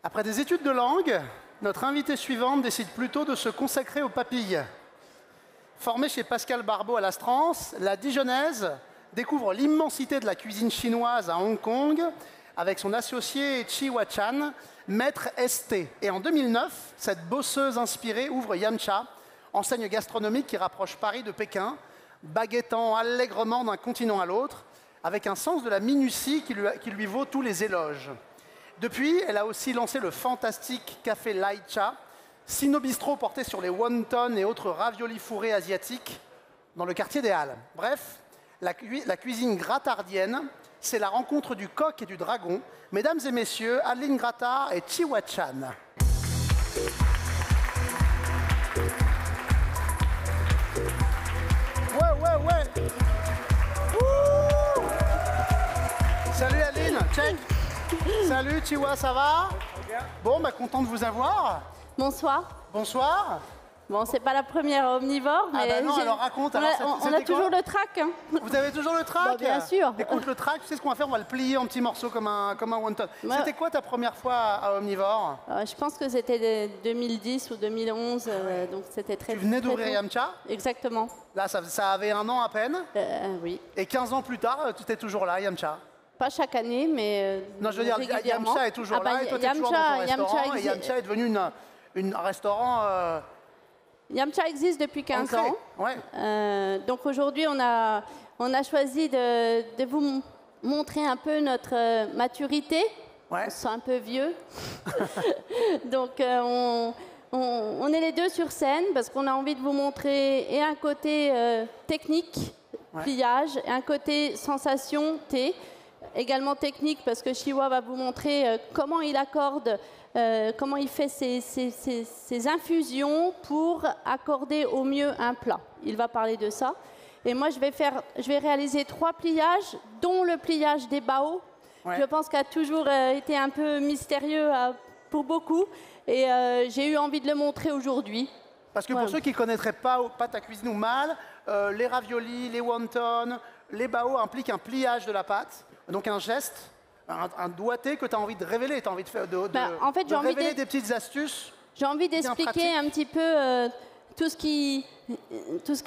Après des études de langue, notre invitée suivante décide plutôt de se consacrer aux papilles. Formée chez Pascal Barbeau à l'Astrance, la Dijonnaise découvre l'immensité de la cuisine chinoise à Hong Kong avec son associé Chi Hua-Chan, maître ST. Et en 2009, cette bosseuse inspirée ouvre Yamcha, enseigne gastronomique qui rapproche Paris de Pékin, baguettant allègrement d'un continent à l'autre, avec un sens de la minutie qui lui vaut tous les éloges. Depuis, elle a aussi lancé le fantastique café Lai Cha, Sino-Bistro porté sur les wontons et autres raviolis fourrés asiatiques dans le quartier des Halles. Bref, la cuisine gratardienne, c'est la rencontre du coq et du dragon. Mesdames et messieurs, Adeline Grattard et Chi Hua-Chan. Ouais. Ouh. Salut Adeline, check. Salut Chiwa, ça va? Bon, bah content de vous avoir. Bonsoir. Bonsoir. Bon, c'est pas la première omnivore, mais... Ah bah non, alors raconte. On a toujours le trac. Hein. Vous avez toujours le trac? Bah, bien sûr. Écoute, le trac, tu sais ce qu'on va faire? On va le plier en petits morceaux comme un wonton. Ouais. C'était quoi ta première fois à Omnivore? Je pense que c'était 2010 ou 2011, donc c'était très... Tu venais d'ouvrir Yamcha? Exactement. Là, ça avait 1 an à peine? Oui. Et 15 ans plus tard, tu étais toujours là, Yamcha? Pas chaque année, mais non, je veux dire, Yamcha est toujours là, et toi, tu es toujours dans ton restaurant, et Yamcha est devenu un restaurant... Yamcha existe depuis 15 ans. Ouais. Donc aujourd'hui, on a choisi de vous montrer un peu notre maturité. Ouais. On se sent un peu vieux. Donc on est les deux sur scène parce qu'on a envie de vous montrer et un côté technique, pliage, et un côté sensation, thé. Également technique parce que Chiwa va vous montrer comment il accorde, comment il fait ses infusions pour accorder au mieux un plat. Il va parler de ça. Et moi, je vais réaliser 3 pliages, dont le pliage des bao. Ouais. Je pense qu'il a toujours été un peu mystérieux pour beaucoup. Et j'ai eu envie de le montrer aujourd'hui. Parce que pour ceux qui ne connaîtraient pas ta cuisine ou mal, les raviolis, les wontons, les bao impliquent un pliage de la pâte. Donc un geste, un doigté que tu as envie de révéler, tu as envie de faire en fait, de révéler des petites astuces. J'ai envie d'expliquer un petit peu tout ce qui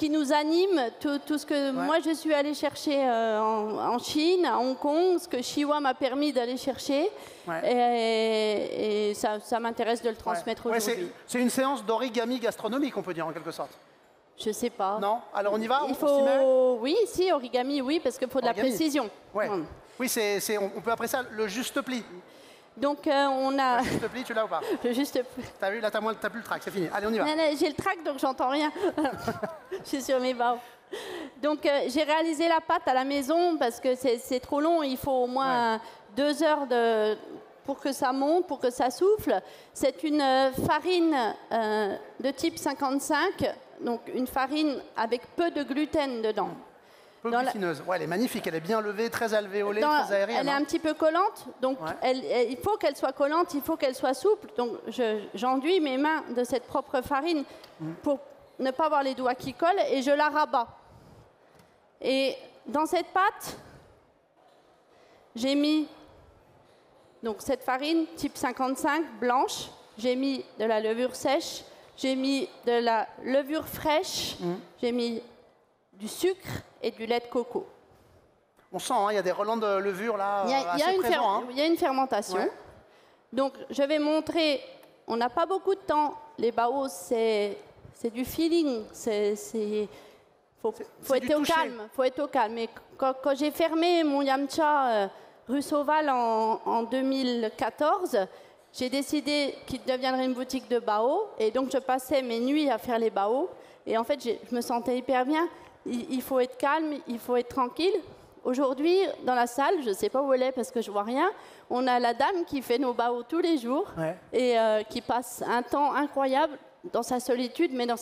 nous anime, tout ce que moi je suis allée chercher en Chine, à Hong Kong, ce que Chiwa m'a permis d'aller chercher. Ouais. Et ça m'intéresse de le transmettre aujourd'hui. C'est une séance d'origami gastronomique, on peut dire en quelque sorte. Je sais pas. Non? Alors on y va? Oui, si, origami, oui, parce qu'il faut de la précision. Ouais. Oui, on peut appeler ça le juste pli. Donc on a... Le juste pli, tu l'as ou pas? Le juste pli. T'as vu, là t'as plus le trac, c'est fini. Allez, on y va. J'ai le trac, donc j'entends rien. Je suis sur mes barres. Donc j'ai réalisé la pâte à la maison parce que c'est trop long. Il faut au moins 2 heures pour que ça monte, pour que ça souffle. C'est une farine de type 55, donc une farine avec peu de gluten dedans. Peu glucineuse. Ouais, elle est magnifique, elle est bien levée, très alvéolée, très aérienne. Elle est un petit peu collante, donc il faut qu'elle soit collante, il faut qu'elle soit souple. Donc j'enduis mes mains de cette propre farine pour ne pas avoir les doigts qui collent et je la rabats. Et dans cette pâte, j'ai mis donc cette farine type 55 blanche, j'ai mis de la levure sèche, j'ai mis de la levure fraîche, j'ai mis du sucre et du lait de coco. On sent, il y a des relents de levure là. Il y a une fermentation. Ouais. Donc je vais montrer, on n'a pas beaucoup de temps. Les bao, c'est du feeling. Faut être au calme. Faut être au calme. Et quand j'ai fermé mon Yamcha rue Sauval en 2014, j'ai décidé qu'il deviendrait une boutique de bao. Et donc je passais mes nuits à faire les bao. Et en fait, je me sentais hyper bien. Il faut être calme, il faut être tranquille. Aujourd'hui, dans la salle, je ne sais pas où elle est parce que je ne vois rien, on a la dame qui fait nos bao tous les jours et qui passe un temps incroyable dans sa solitude, mais dans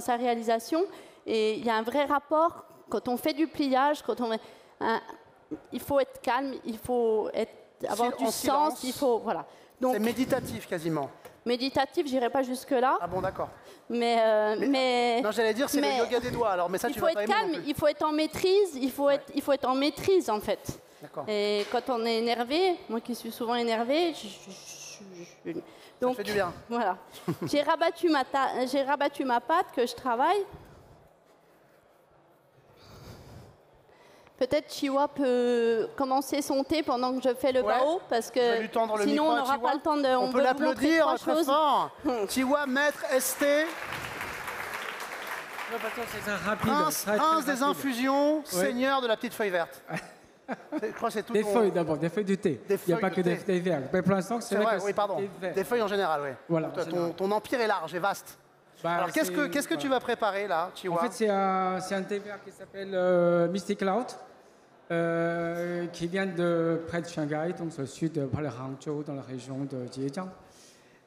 sa réalisation. Et il y a un vrai rapport quand on fait du pliage, il faut être calme, il faut avoir du sens, il faut... Voilà. C'est méditatif quasiment. Méditatif, j'irai pas jusque-là. Ah bon, d'accord. Mais non, j'allais dire, c'est le yoga des doigts. Alors, mais ça, il faut être calme, il faut être en maîtrise, il faut être en maîtrise, en fait. D'accord. Et quand on est énervé, moi qui suis souvent énervée, Donc, ça fait du bien. Voilà. J'ai rabattu ma pâte que je travaille. Peut-être Chiwa peut commencer son thé pendant que je fais le bao, parce que sinon on n'aura pas le temps de... On peut l'applaudir très fort. Chiwa, maître ST. C'est rapide. Prince des infusions, seigneur de la petite feuille verte. Je crois que c'est tout. Des feuilles d'abord, des feuilles de thé. Il n'y a pas que des feuilles vertes. Mais pour l'instant, c'est vrai que oui, pardon. Des feuilles en général, oui. Voilà, ton empire est large et vaste. Alors qu'est-ce que tu vas préparer là, Chiwa? En fait, c'est un thé vert qui s'appelle Mystic Cloud, qui vient de près de Shanghai, donc au sud, près de Hangzhou, dans la région de Zhejiang.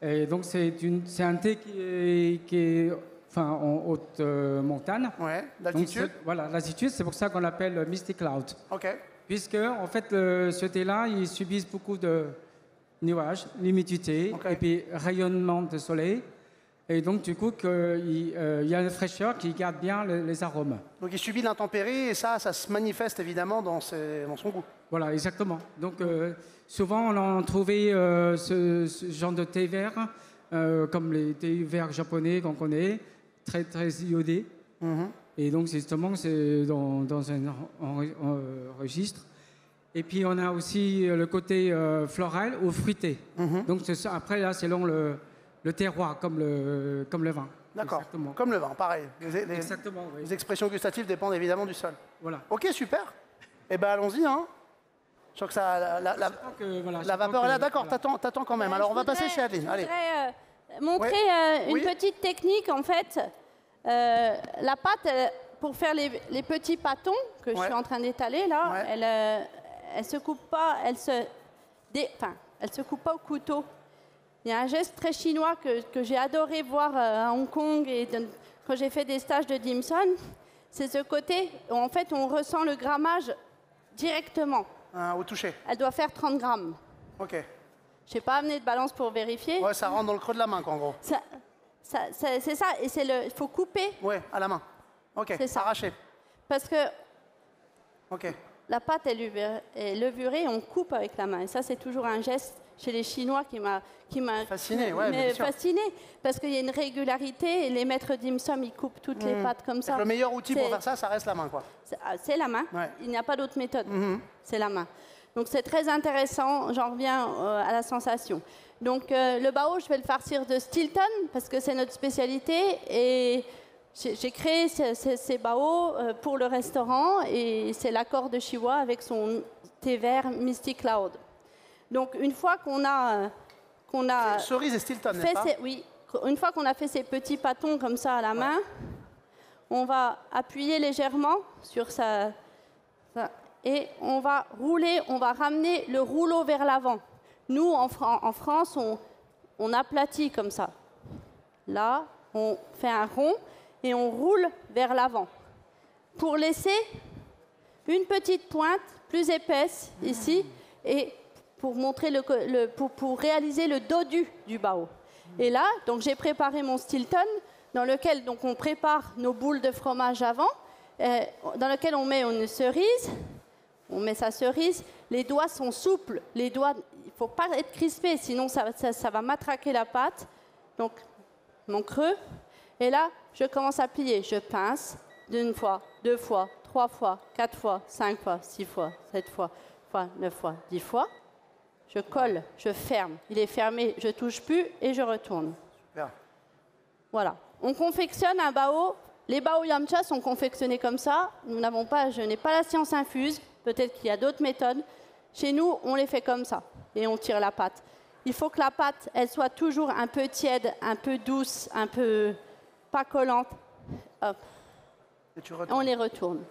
Et donc c'est un thé qui est en haute montagne. Ouais, d'altitude. Voilà, l'altitude, c'est pour ça qu'on l'appelle Mystic Cloud. Ok. Puisque en fait, ce thé-là, il subit beaucoup de nuages, l'humidité, et puis rayonnement de soleil. Et donc, du coup, il y a une fraîcheur qui garde bien les arômes. Donc, il subit l'intempérie et ça se manifeste évidemment dans son goût. Voilà, exactement. Donc, souvent, on a trouvé ce genre de thé vert, comme les thés verts japonais qu'on connaît, très, très iodés. Et donc, justement, c'est dans un registre. Et puis, on a aussi le côté floral ou fruité. Donc, après, là, selon le terroir, comme le vin. D'accord, comme le vin, pareil. Exactement, oui. Les expressions gustatives dépendent évidemment du sol. Voilà. Ok, super. Eh bien, allons-y. Hein. Je crois que ça, la vapeur est là. D'accord, voilà. T'attends quand même. Alors, on va passer chez Adeline. Je voudrais montrer une petite technique, en fait. La pâte, pour faire les petits pâtons que je suis en train d'étaler, là, elle se coupe pas, elle se coupe pas au couteau. Il y a un geste très chinois que j'ai adoré voir à Hong Kong et quand j'ai fait des stages de dim sum. C'est ce côté où en fait on ressent le grammage directement. Au toucher. Elle doit faire 30 grammes. Ok. Je n'ai pas amené de balance pour vérifier. Ouais, ça rentre dans le creux de la main, quoi, en gros. C'est ça, et il faut couper. Ouais, à la main. Ok, c'est ça. Arracher. Parce que la pâte est levurée, on coupe avec la main. Et ça, c'est toujours un geste chez les Chinois qui m'a fasciné, parce qu'il y a une régularité et les maîtres dim sum ils coupent toutes les pâtes comme ça. Le meilleur outil pour faire ça, ça reste la main, quoi. C'est la main. Ouais. Il n'y a pas d'autre méthode. C'est la main. Donc c'est très intéressant. J'en reviens à la sensation. Donc le bao, je vais le farcir de Stilton parce que c'est notre spécialité et j'ai créé ces bao pour le restaurant et c'est l'accord de Chiwa avec son thé vert Mystic Cloud. Donc une fois qu'on a cerise et Stilton, n'est-ce pas? Oui, une fois qu'on a fait ces petits pâtons comme ça à la main, on va appuyer légèrement sur ça et on va rouler, on va ramener le rouleau vers l'avant. Nous en France, on aplatit comme ça. Là, on fait un rond et on roule vers l'avant pour laisser une petite pointe plus épaisse ici et pour montrer pour réaliser le dodu du bao. Et là, donc j'ai préparé mon Stilton dans lequel donc on prépare nos boules de fromage avant, dans lequel on met une cerise, on met sa cerise. Les doigts sont souples, il ne faut pas être crispé, sinon ça va matraquer la pâte. Donc mon creux. Et là, je commence à plier. Je pince d'une fois, 2 fois, 3 fois, 4 fois, 5 fois, 6 fois, 7 fois, 9 fois, 10 fois. Je colle, je ferme. Il est fermé, je ne touche plus et je retourne. Super. Voilà. On confectionne un bao. Les bao yamcha sont confectionnés comme ça. Je n'ai pas la science infuse. Peut-être qu'il y a d'autres méthodes. Chez nous, on les fait comme ça. Et on tire la pâte. Il faut que la pâte, elle soit toujours un peu tiède, un peu douce, un peu pas collante. Hop. On les retourne.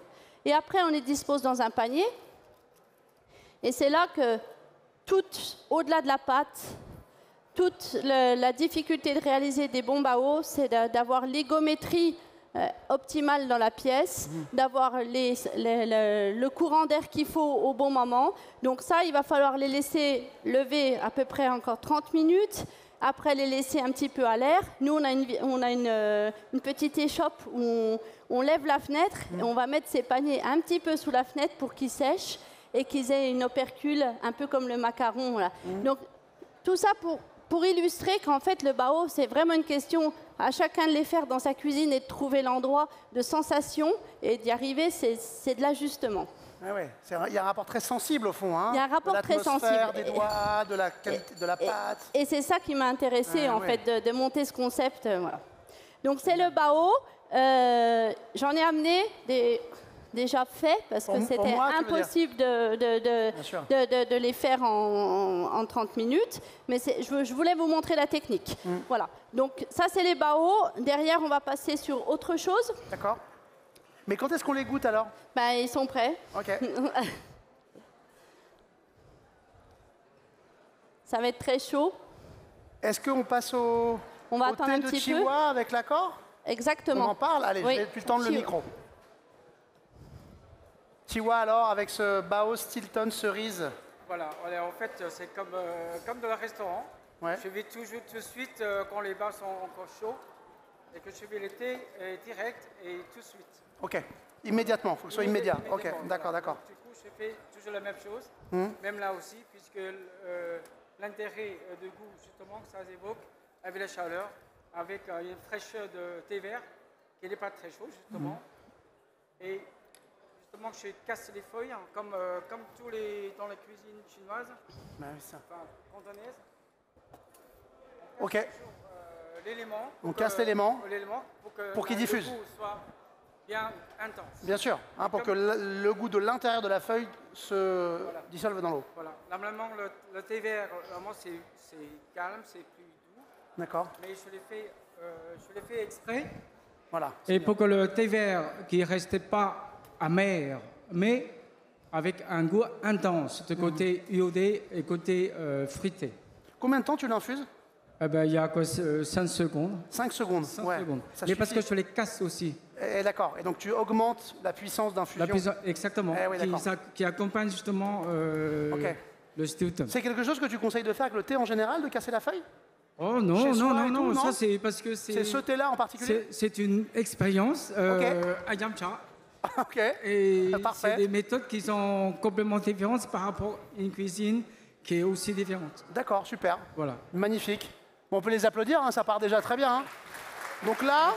Et après, on les dispose dans un panier. Et c'est là que au-delà de la pâte, toute la difficulté de réaliser des bons bao, c'est d'avoir l'égométrie optimale dans la pièce, d'avoir le courant d'air qu'il faut au bon moment. Donc ça, il va falloir les laisser lever à peu près encore 30 minutes, après les laisser un petit peu à l'air. Nous, on a une petite échoppe où on lève la fenêtre et on va mettre ces paniers un petit peu sous la fenêtre pour qu'ils sèchent et qu'ils aient une opercule un peu comme le macaron. Là. Donc, tout ça pour illustrer qu'en fait, le bao, c'est vraiment une question à chacun de les faire dans sa cuisine et de trouver l'endroit de sensation. Et d'y arriver, c'est de l'ajustement. Ah ouais, il y a un rapport très sensible au fond. Hein, il y a un rapport très sensible. Des doigts, de la qualité de la pâte. Et c'est ça qui m'a intéressé en fait, de monter ce concept. Voilà. Donc c'est le bao. J'en ai amené déjà faits parce que c'était impossible de les faire en 30 minutes. Mais je voulais vous montrer la technique. Voilà. Donc ça, c'est les baos. Derrière, on va passer sur autre chose. D'accord. Mais quand est-ce qu'on les goûte alors? Ben, ils sont prêts. OK. Ça va être très chaud. Est-ce qu'on passe au attendre un thé de petit peu. Chihuahua avec l'accord? Exactement. On en parle? Allez, oui. je vais plus tendre le micro. Chihuahua alors, avec ce bao Stilton cerise. Voilà, en fait, c'est comme dans le restaurant. Ouais. Je vais toujours tout de suite, quand les bains sont encore chauds, et que je vais le thé direct et tout de suite. OK. Immédiatement, il faut que ce soit immédiat. OK, d'accord, d'accord. Du coup, je fais toujours la même chose, même là aussi, puisque l'intérêt de goût, justement, ça évoque avec la chaleur, avec une fraîcheur de thé vert, qui n'est pas très chaud, justement. Et justement, je casse les feuilles, hein, comme tous dans la cuisine chinoise, enfin cantonaise. OK. L'élément. On casse l'élément pour qu'il diffuse. Le goût soit bien intense. Bien sûr, hein, pour que le goût de l'intérieur de la feuille se dissolve dans l'eau. Voilà. Normalement, le thé vert, vraiment, c'est calme, c'est plus doux. D'accord. Mais je l'ai fait exprès. Voilà. Et pour que le thé vert qui ne restait pas amer, mais avec un goût intense, de côté iodé et côté fruité. Combien de temps tu l'infuses? Il y a 5 secondes. 5 secondes, 5 ouais. secondes. Ça Mais suffit. parce que je les casse aussi. D'accord. Et donc tu augmentes la puissance d'infusion. Exactement. Oui, qui accompagne justement le Stilton. C'est quelque chose que tu conseilles de faire avec le thé en général, de casser la feuille? Oh non. Ça c'est parce que c'est ce thé-là en particulier? C'est une expérience à Yamcha. OK. Et parfait. c'est des méthodes qui sont complètement différentes par rapport à une cuisine qui est aussi différente. D'accord, super. Voilà. Magnifique. Bon, on peut les applaudir, hein, ça part déjà très bien. Hein. Donc là,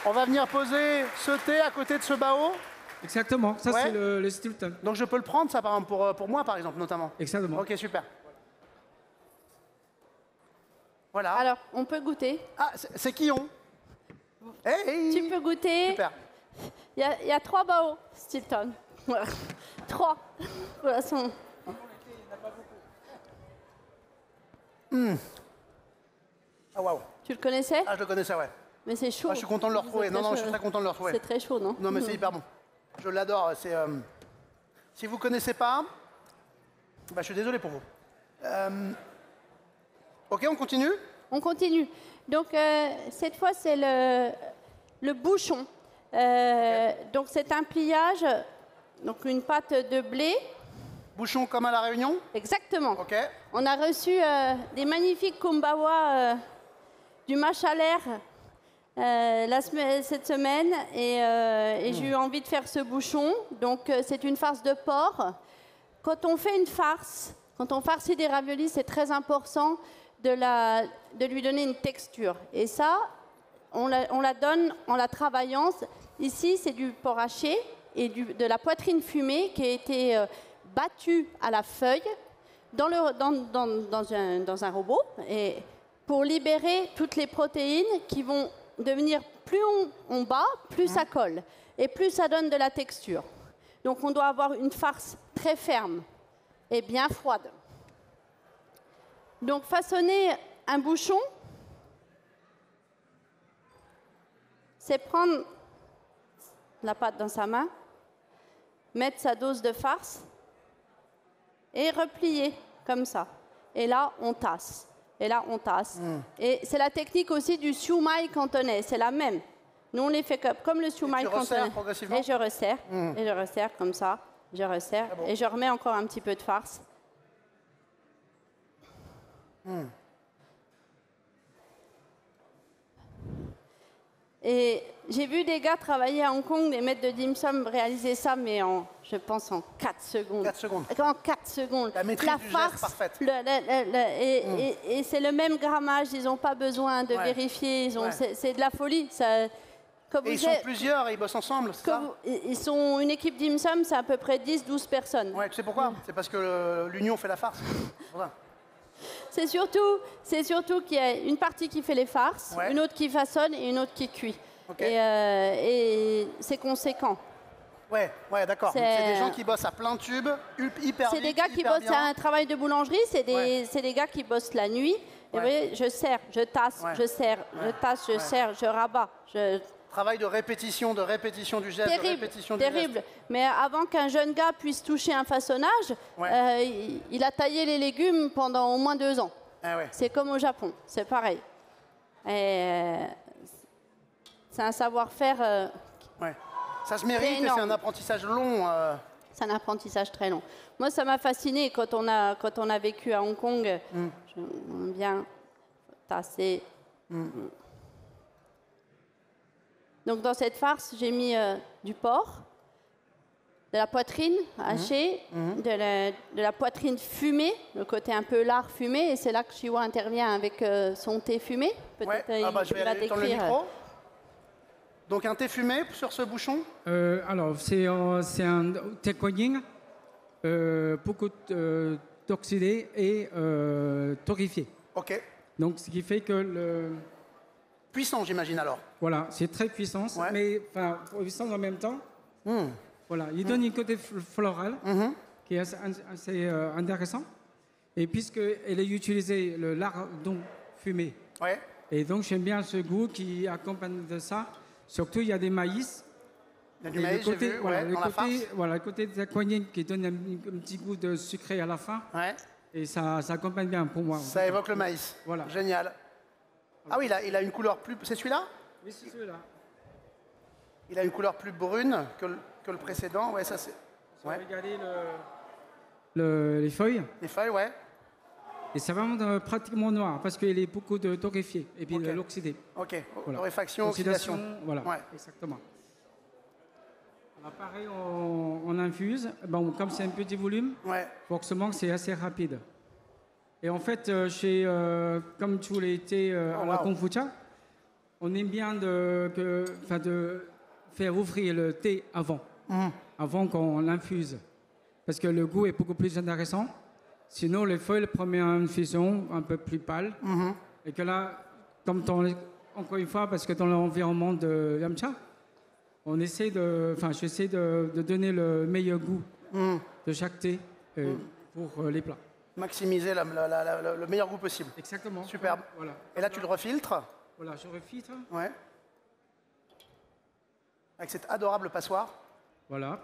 on va venir poser ce thé à côté de ce bao. Exactement, ça c'est le Stilton. Donc je peux le prendre, ça par exemple, pour moi par exemple notamment. Exactement. Ok, super. Voilà. Alors, on peut goûter. Ah, c'est Quillon. Hey. Tu peux goûter. Super. Il y a 3 bao Stilton. Voilà. 3. Voilà, son... Ah waouh. Tu le connaissais? Ah, je le connaissais, ouais. Mais c'est chaud. Ah, je suis content de le retrouver. Non, je suis très content de le retrouver. C'est très chaud, non? Non, mais c'est hyper bon. Je l'adore. Si vous ne connaissez pas, je suis désolé pour vous. Ok, on continue? On continue. Donc, cette fois, c'est le bouchon. Donc, c'est un pliage, donc une pâte de blé. Bouchon comme à La Réunion? Exactement. Ok. On a reçu des magnifiques kumbawa du Machaler cette semaine et j'ai eu envie de faire ce bouchon. Donc, c'est une farce de porc. Quand on fait une farce, quand on farcit des raviolis, c'est très important de lui donner une texture. Et ça, on la donne en la travaillant. Ici, c'est du porc haché et de la poitrine fumée qui a été battue à la feuille dans un robot et pour libérer toutes les protéines qui vont devenir, plus on bat, plus ça colle et plus ça donne de la texture. Donc on doit avoir une farce très ferme et bien froide. Donc façonner un bouchon, c'est prendre la pâte dans sa main, mettre sa dose de farce et replier comme ça. Et là, on tasse. Et là, on tasse. Et c'est la technique aussi du siumai cantonais, c'est la même. Nous, on les fait comme le siumai cantonais. Progressivement. Et je resserre. Et je resserre comme ça. Je resserre. Et je remets encore un petit peu de farce. Et j'ai vu des gars travailler à Hong Kong, des maîtres de dim sum réaliser ça, mais je pense en 4 secondes. 4 secondes. En 4 secondes. La maîtrise du geste parfaite. Et c'est le même grammage, ils n'ont pas besoin de vérifier, c'est de la folie. Ça, et ils sont plusieurs et ils bossent ensemble, c'est ça? Ils sont une équipe dim sum, c'est à peu près 10-12 personnes. Ouais, tu sais pourquoi? C'est parce que l'union fait la farce. Voilà. C'est surtout qu'il y a une partie qui fait les farces, une autre qui façonne et une autre qui cuit. Okay. Et c'est conséquent. Ouais, d'accord. C'est des gens qui bossent à plein tube, hyper vite. C'est des gars qui bossent à un travail de boulangerie, c'est des gars qui bossent la nuit. Et vous voyez, je serre, je tasse, je serre, je tasse, je serre, je rabats. Travail de répétition du geste, terrible, de répétition du terrible. geste. Mais avant qu'un jeune gars puisse toucher un façonnage, il a taillé les légumes pendant au moins 2 ans. C'est comme au Japon, c'est pareil. C'est un savoir-faire. Ça se mérite et c'est un apprentissage long. C'est un apprentissage très long. Moi, ça m'a fasciné quand on a vécu à Hong Kong. J'aime bien tasser. Donc dans cette farce, j'ai mis du porc, de la poitrine hachée, de la poitrine fumée, le côté un peu lard fumé, et c'est là que Chiwa intervient avec son thé fumé. Peut-être je vais aller dans le micro. Donc un thé fumé sur ce bouchon? Alors c'est un thé Guanyin, beaucoup d'oxydé et torréfié. Ok. Donc ce qui fait que le... Puissant, j'imagine alors. Voilà, c'est très puissant, mais puissant en même temps. Voilà, il donne un côté floral qui est assez intéressant. Et puisqu'elle est utilisée le lardon fumé, et donc j'aime bien ce goût qui accompagne de ça. Surtout, il y a des maïs. Il y a du maïs, j'ai vu, le côté de la Guanyin qui donne un petit goût de sucré à la fin. Et ça accompagne bien pour moi. Ça évoque le maïs. Voilà. Génial. Ah oui, il a une couleur plus... C'est celui-là? Oui, c'est celui-là. Il a une couleur plus brune que le précédent. Ouais, ça c'est... Regardez les feuilles. Les feuilles, ouais. Et c'est vraiment pratiquement noir parce qu'il est beaucoup de torréfié et puis de l'oxydé. Ok, torréfaction, oxydation. Voilà, exactement. Alors pareil, on infuse. Bon, comme c'est un petit volume, forcément c'est assez rapide. Et en fait, comme tous les thés à la kombucha, on aime bien de faire ouvrir le thé avant qu'on l'infuse. Parce que le goût est beaucoup plus intéressant. Sinon, les feuilles, première infusion, un peu plus pâle. Et que là, encore une fois, parce que dans l'environnement de Yamcha, j'essaie de donner le meilleur goût de chaque thé pour les plats. Maximiser le meilleur goût possible. Exactement. Superbe. Voilà. Et là, tu le refiltres? Voilà, je refiltre. Ouais. Avec cette adorable passoire. Voilà.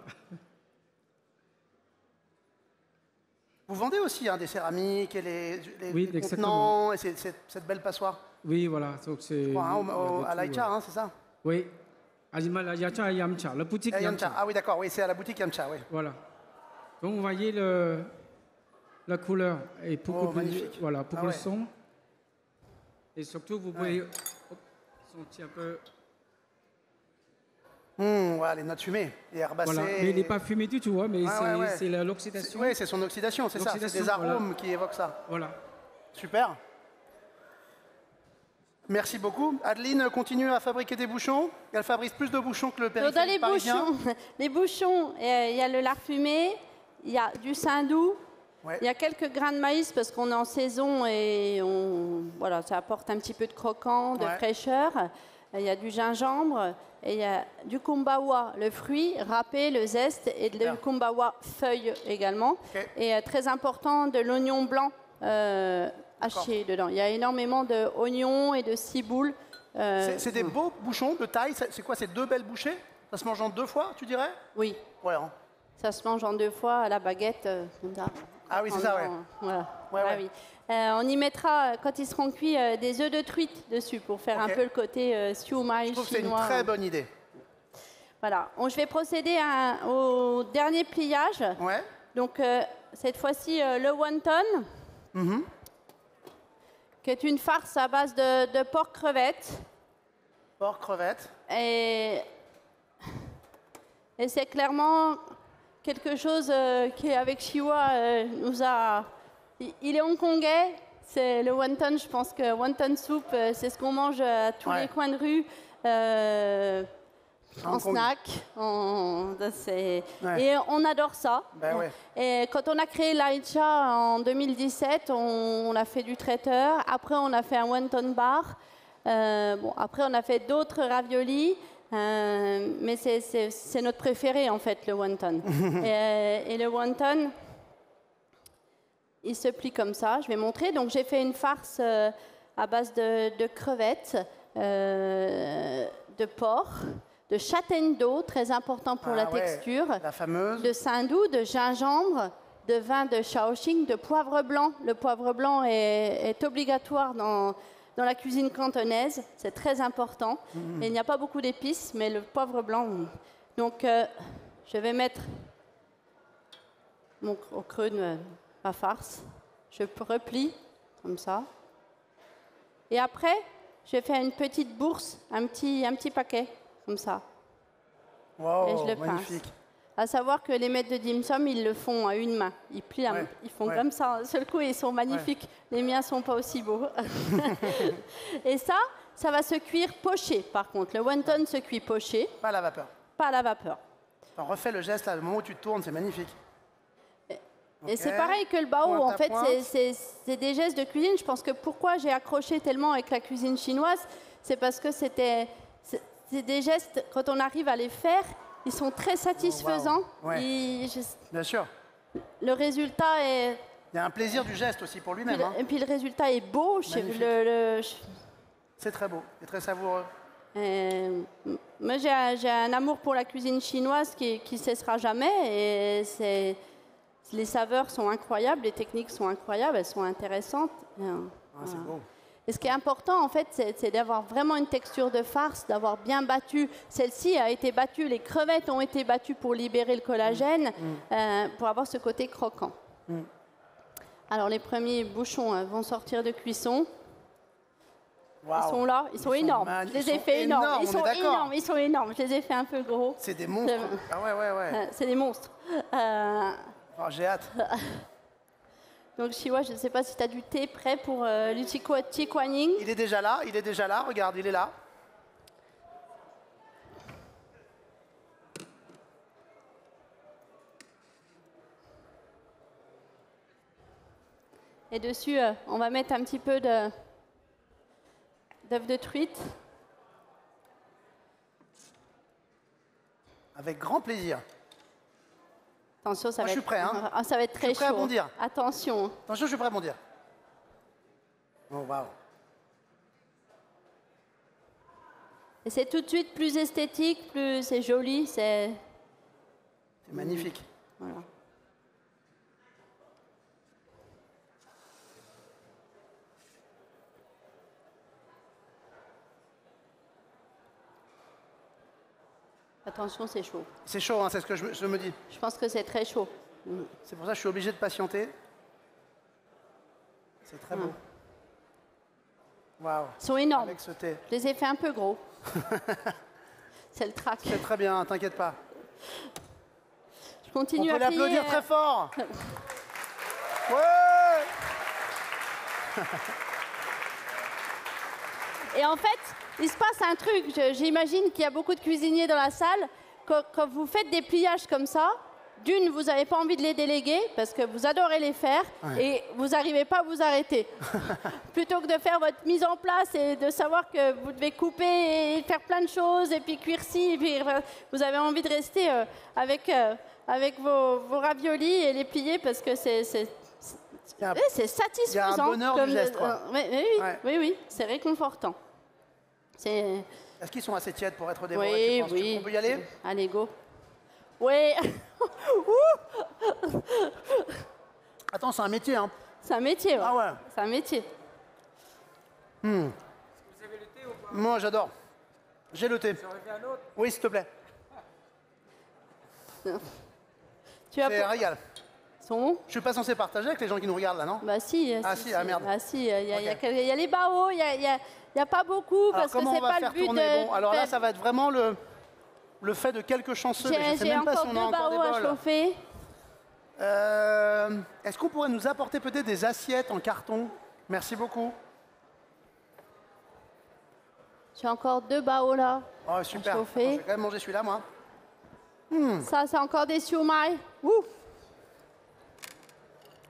Vous vendez aussi des céramiques et les contenants et cette belle passoire? Oui, voilà. Donc à Laïcha, c'est ça? Oui. À Laïcha et Yamcha, la boutique Yamcha. Ah oui, d'accord, c'est à la boutique Yamcha, oui. Voilà. Donc, vous voyez la couleur est beaucoup plus magnifique. Voilà, beaucoup sombre. Et surtout, vous pouvez sentir un peu... les notes fumées, les herbacées. Voilà. Mais il n'est pas fumé du tout, mais c'est l'oxydation. Oui, c'est son oxydation, c'est ça. C'est des arômes qui évoquent ça. Voilà. Super. Merci beaucoup. Adeline continue à fabriquer des bouchons. Elle fabrique plus de bouchons que le périphérique parisien. Les bouchons, il y a le lard fumé, il y a du saindoux, il y a quelques grains de maïs parce qu'on est en saison et ça apporte un petit peu de croquant, de fraîcheur. Il y a du gingembre et il y a du kumbawa, le fruit râpé, le zeste, et de kumbawa feuille également. Et très important, de l'oignon blanc haché dedans. Il y a énormément d'oignons et de ciboule. C'est des beaux bouchons de taille. C'est quoi, c'est 2 belles bouchées? Ça se mange en 2 fois, tu dirais? Oui. Ça se mange en 2 fois à la baguette. Ah oui, c'est ça, Voilà. Oui. On y mettra, quand ils seront cuits, des œufs de truite dessus pour faire un peu le côté siu-mai chinois. Je trouve que c'est une très bonne idée. Voilà. Je vais procéder au dernier pliage. Donc, cette fois-ci, le wonton, qui est une farce à base de porc crevette. Porc, crevette. Et c'est clairement quelque chose qui, avec Chiwa, nous a... Il est hongkongais, c'est le wonton. Je pense que wonton soup, c'est ce qu'on mange à tous les coins de rue. En snack, et on adore ça. Ben ouais. Et quand on a créé Laicha en 2017, on a fait du traiteur. Après, on a fait un wonton bar. Après, on a fait d'autres raviolis. Mais c'est notre préféré, en fait, le wonton. Et le wonton, il se plie comme ça. Je vais montrer. Donc, j'ai fait une farce à base de crevettes, de porc, de châtaigne d'eau, très important pour la texture, la fameuse. de saindoux, de gingembre, de vin de Shaoxing, de poivre blanc. Le poivre blanc est obligatoire dans la cuisine cantonaise, c'est très important. Et il n'y a pas beaucoup d'épices, mais le poivre blanc. Donc, je vais mettre au creux de ma farce. Je replie comme ça. Et après, je vais faire une petite bourse, un petit paquet, comme ça. Wow, et je le magnifique. pince. À savoir que les maîtres de dim sum, ils le font à une main. Ils plient la main. Ils font comme ça, d'un seul coup, et ils sont magnifiques. Les miens ne sont pas aussi beaux. Et ça va se cuire poché, par contre. Le wonton se cuit poché. Pas à la vapeur. Pas à la vapeur. Attends, refais le geste, là, le moment où tu te tournes, c'est magnifique. Et c'est pareil que le bao, en fait, c'est des gestes de cuisine. Je pense que pourquoi j'ai accroché tellement avec la cuisine chinoise, c'est parce que c'est des gestes, quand on arrive à les faire, ils sont très satisfaisants. Oh, wow. Bien sûr. Le résultat est... Il y a un plaisir du geste aussi pour lui-même. Et puis le résultat est beau. C'est très beau et très savoureux. Moi, j'ai un amour pour la cuisine chinoise qui cessera jamais. Et les saveurs sont incroyables, les techniques sont incroyables, elles sont intéressantes. C'est beau. Et ce qui est important, en fait, c'est d'avoir vraiment une texture de farce, d'avoir bien battu. Celle-ci a été battue, les crevettes ont été battues pour libérer le collagène, pour avoir ce côté croquant. Alors, les premiers bouchons vont sortir de cuisson. Wow. Ils sont là, ils sont énormes. Je les ai fait énormes. Ils sont énormes. Je les ai fait un peu gros. C'est des monstres. Ah ouais. C'est des monstres. Oh, j'ai hâte. Donc, Chiwa, je ne sais pas si tu as du thé prêt pour le Chi Kuan Yin. Il est déjà là, regarde, il est là. Et dessus, on va mettre un petit peu d'œuf de truite. Avec grand plaisir. Attention, ça Moi, va je suis prêt, hein. Ça va être très chaud. Je suis prêt à bondir. Attention. Attention, je suis prêt à bondir. Oh, waouh. Et c'est tout de suite plus esthétique, plus c'est joli, c'est magnifique. Voilà. Attention, c'est chaud. C'est chaud, hein, c'est ce que je me dis. Je pense que c'est très chaud. C'est pour ça que je suis obligé de patienter. C'est très beau. Waouh. Ils sont énormes. Avec ce thé. Je les ai fait un peu gros. C'est le trac. C'est très bien, t'inquiète pas. Je continue à plier. On peut l'applaudir très fort. Ouais. Et en fait, il se passe un truc. J'imagine qu'il y a beaucoup de cuisiniers dans la salle. Quand vous faites des pliages comme ça, d'une, vous n'avez pas envie de les déléguer parce que vous adorez les faire et vous n'arrivez pas à vous arrêter. Plutôt que de faire votre mise en place et de savoir que vous devez couper et faire plein de choses et puis cuire ci, et puis vous avez envie de rester avec vos raviolis et les plier parce que c'est satisfaisant. Il y a un bonheur du geste, quoi. Oui, c'est réconfortant. Est-ce qu'ils sont assez tièdes pour être dévorés? Oui. On peut y aller? Allez, go. Oui. Attends, c'est un métier, hein. C'est un métier, ouais. Ah ouais. C'est un métier. Vous avez le thé ou pas? Moi, j'adore. J'ai le thé. J'en ai fait un autre. Oui, s'il te plaît. Tu vas C'est un régal. Sont. Je suis pas censé partager avec les gens qui nous regardent là, non? Bah si. Ah si, ah merde. Ah si, il y a Ok. les bao, il y a pas beaucoup Alors parce que comment c'est on va pas faire le but tourner? de. Bon, alors là, ça va être vraiment le fait de quelques chanceux, mais je sais J'ai même pas encore si on a 2 encore des bao à bols. chauffer. Est-ce qu'on pourrait nous apporter peut-être des assiettes en carton? Merci beaucoup. J'ai encore 2 bao là. Oh, super. Attends, chauffer. je vais quand même manger celui-là, moi. Ça, c'est encore des siomai. Ouh.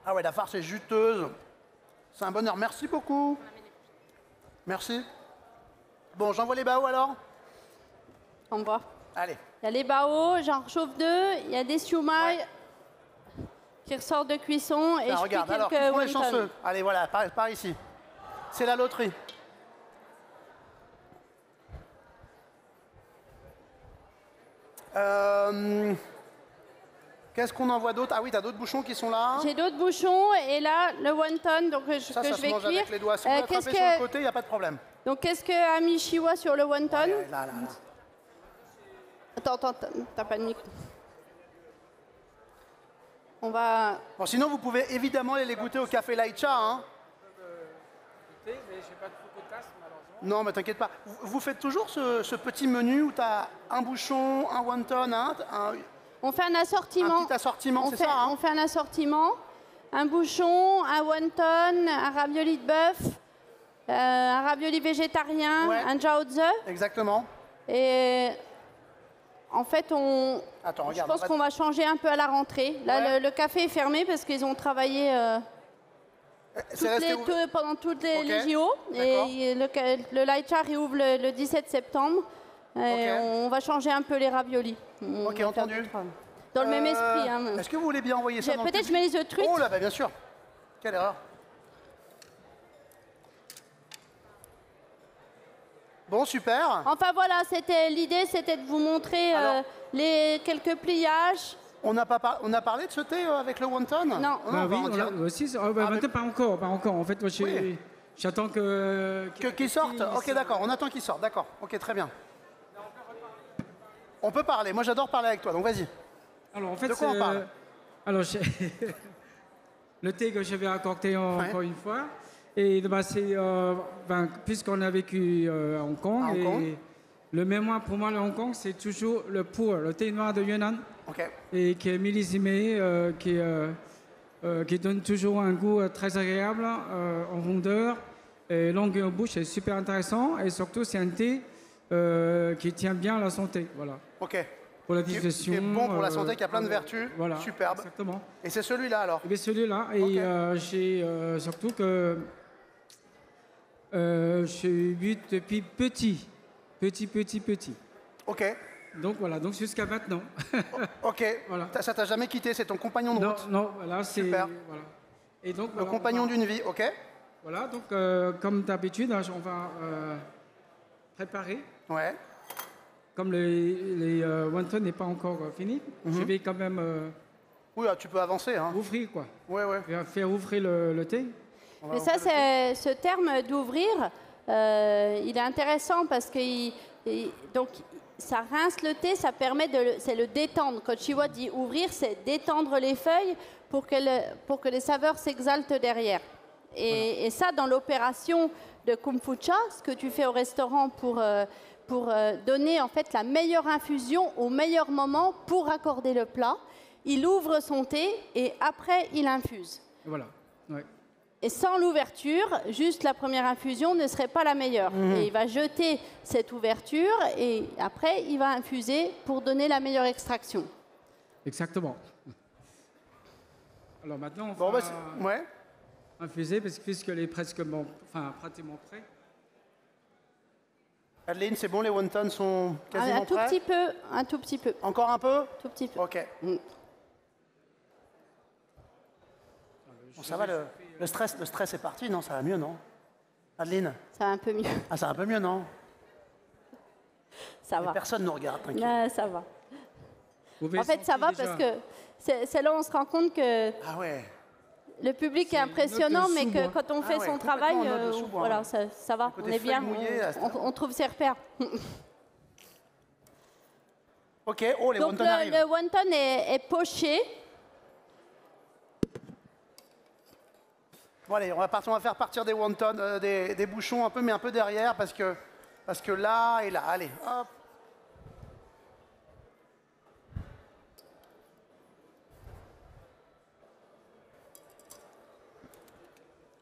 Ah ouais, la farce est juteuse. C'est un bonheur. Merci beaucoup. Merci. Bon, j'envoie les baos alors? On voit. Allez. Il y a les bao, j'en chauffe 2. Il y a des siomai qui ressortent de cuisson et Ah, je regarde, cuis alors, qui quelques sont les wontons. chanceux? Allez, voilà, par ici. C'est la loterie. Qu'est-ce qu'on envoie d'autre? Ah oui, t'as d'autres bouchons qui sont là. J'ai d'autres bouchons et là, le wonton donc, Ça que je se vais mange cuire. avec les doigts. Si vous l'attrapez qu'est-ce sur le que, côté, il n'y a pas de problème. donc, qu'est-ce que a mis Chiwa sur le wonton? Ouais, là. Attends, t'as pas de micro. On va... Bon, sinon, vous pouvez évidemment aller les goûter au café Laïcha. Hein. Non, mais t'inquiète pas. Vous faites toujours ce petit menu où tu as un bouchon, un wonton, On fait un assortiment. un petit assortiment, On c'est fait, ça hein? on fait un assortiment. Un bouchon, un wonton, un ravioli de bœuf, un ravioli végétarien, Ouais. un jiaozi. Exactement. Et en fait, Attends, je regarde. pense qu'on va changer un peu à la rentrée. Là, Ouais. le café est fermé parce qu'ils ont travaillé C'est resté ouvert. pendant toutes les, Ok. les JO. Et le Laïcha réouvre le 17 septembre. Et Ok. on va changer un peu les raviolis. On Ok, va faire entendu. d'autres, dans le même esprit. Hein. Est-ce que vous voulez bien envoyer ça dans le Peut-être je public? mets les œufs truites. Oh là, bah, bien sûr. Quelle erreur. Bon, super. Enfin voilà, l'idée, c'était de vous montrer Alors- les quelques pliages. On a parlé de ce thé avec le wonton? Non. on Bah va oui, en dire. aussi, Ah, mais- maintenant, pas encore. En fait, moi, Oui. j'attends que... Qu'ils sortent? Ok, d'accord, on attend qu'ils sortent, d'accord. Ok, très bien. On peut parler, moi j'adore parler avec toi, donc vas-y. Alors, en fait, De quoi on parle? alors, le thé que je vais accorder encore une fois. Et bah, c'est, puisqu'on a vécu à Hong Kong, À Hong Kong. et le mémoire pour moi, le Hong Kong, c'est toujours le pu'er, le thé noir de Yunnan, Ok. et qui est millésimé, qui donne toujours un goût très agréable en rondeur et longueur en bouche, c'est super intéressant. Et surtout, c'est un thé qui tient bien à la santé, voilà. Ok. Pour la Qui digestion. est bon pour la santé, qui a plein de vertus. Voilà. Superbe. Exactement. Et c'est celui-là alors? Et bien celui-là, et Ok. j'ai surtout que j'ai bu depuis petit. Ok. Donc voilà, donc jusqu'à maintenant. Ok. Voilà. Ça t'a jamais quitté, c'est ton compagnon de Non, route. non, voilà, c'est... Super. Voilà. Et donc, Le voilà, compagnon on va- d'une vie, ok. Voilà, donc comme d'habitude, hein, on va préparer. Ouais. Comme les wonton n'est pas encore fini, je vais quand même Oui, tu peux avancer. Hein. ouvrir, quoi. Ouais, ouais. Je vais faire ouvrir le thé. Mais ça, c'est ce terme d'ouvrir, il est intéressant parce que donc ça rince le thé, ça permet c'est le détendre. Quand Chiwa dit ouvrir, c'est détendre les feuilles pour que les saveurs s'exaltent derrière. Et ça, dans l'opération de kombucha, ce que tu fais au restaurant pour donner en fait la meilleure infusion au meilleur moment pour accorder le plat, il ouvre son thé et après il infuse. Voilà. Ouais. Et sans l'ouverture, juste la première infusion ne serait pas la meilleure. Et il va jeter cette ouverture et après, il va infuser pour donner la meilleure extraction. Exactement. Alors maintenant, on Bon, va bah, ouais. infuser puisqu'elle est presque pratiquement prête. Adeline, c'est bon, les wontons sont quasiment Un tout prêts? petit peu, un tout petit peu, Encore un peu? tout petit peu. Ok. Bon, ça va, le stress est parti, non? Ça va mieux, non? Adeline? Ça va un peu mieux. Ah, ça va un peu mieux, non? Ça va. Personne ne nous regarde, t'inquiète. Là, ça va. Vous pouvez En fait, ça sentir va déjà- parce que c'est là où on se rend compte que Ah ouais. le public est C'est impressionnant, notre mais que sous-bois. quand on Ah fait ouais, son complètement travail, en mode sous-bois, voilà, ouais. ça va, côté on est bien, feuille mouillée, là, c'est on trouve ses repères. Ok, oh, les Donc wontons arrivent. le wonton est poché. Bon allez, on va faire partir des wontons, des bouchons un peu, mais un peu derrière, parce que là et là, allez, hop.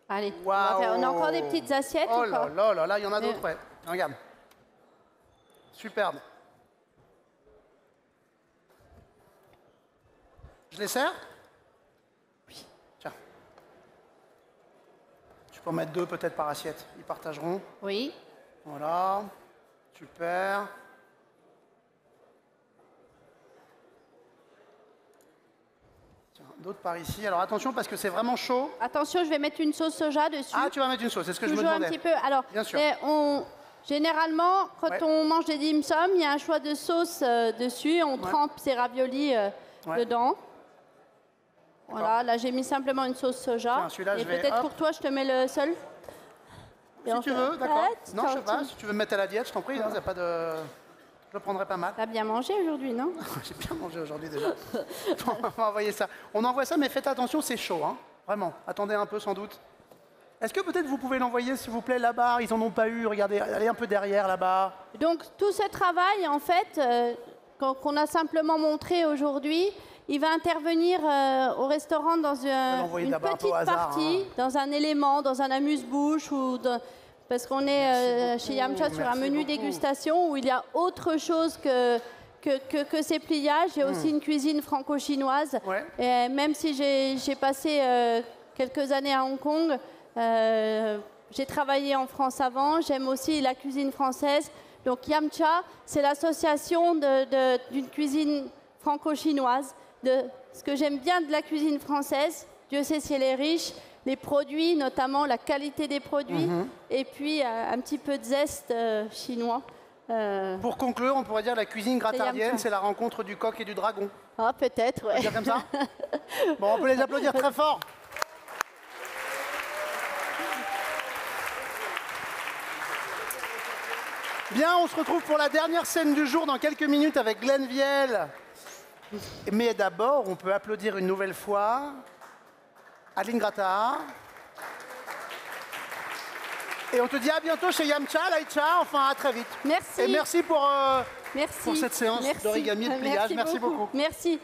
Allez, Waouh. on a encore des petites assiettes Oh ou pas? là, il y en a d'autres, ouais. Regarde. Superbe. Je les sers? Oui. Tiens. Tu peux en mettre 2 peut-être par assiette. Ils partageront. Oui. Voilà. Super. Tiens, d'autres par ici. Alors attention parce que c'est vraiment chaud. Attention, je vais mettre une sauce soja dessus. Ah, tu vas mettre une sauce, c'est ce que je me Toujours demandais. un petit peu. Alors, Bien sûr. généralement, quand Ouais. on mange des dim sum, il y a un choix de sauce dessus. On trempe ses raviolis dedans. Voilà, là j'ai mis simplement une sauce soja. Tiens, celui-là, Et je vais- peut-être hop. pour toi, je te mets le seul. Si tu veux, d'accord. Non, je sais pas. Si tu veux me mettre à la diète, je t'en prie. Hein, y a pas de... Je le prendrai pas mal. T'as bien mangé aujourd'hui, non? J'ai bien mangé aujourd'hui déjà. On va envoyer ça. On envoie ça, mais faites attention, c'est chaud. Hein. Vraiment. Attendez un peu, sans doute. Est-ce que peut-être vous pouvez l'envoyer, s'il vous plaît, là-bas? Ils en ont pas eu. Regardez, allez un peu derrière, là-bas. Donc tout ce travail, en fait, qu'on a simplement montré aujourd'hui, il va intervenir au restaurant dans l'envoyer une d'abord un peu petite au hasard, partie, dans un élément, dans un amuse-bouche parce qu'on est chez Yamcha sur un merci menu beaucoup. dégustation où il y a autre chose que ces pliages. Il y a aussi une cuisine franco-chinoise. Ouais. Et même si j'ai passé quelques années à Hong Kong, j'ai travaillé en France avant, j'aime aussi la cuisine française. Donc Yamcha, c'est l'association d'une cuisine franco-chinoise. Ce que j'aime bien de la cuisine française, Dieu sait si elle est riche, les produits, notamment la qualité des produits, et puis un petit peu de zeste chinois. Pour conclure, on pourrait dire la cuisine gratardienne, Yamcha. c'est la rencontre du coq et du dragon. Ah, peut-être, On peut ouais. dire comme ça? Bon, on peut les applaudir très fort. Bien, on se retrouve pour la dernière scène du jour dans quelques minutes avec Glenn Viel. Mais d'abord, on peut applaudir une nouvelle fois Adeline Grattard. Et on te dit à bientôt chez Yamcha, Laïcha, enfin à très vite. Merci. Et merci pour Merci. cette séance Merci. d'origami et de pliage. Merci beaucoup. Merci.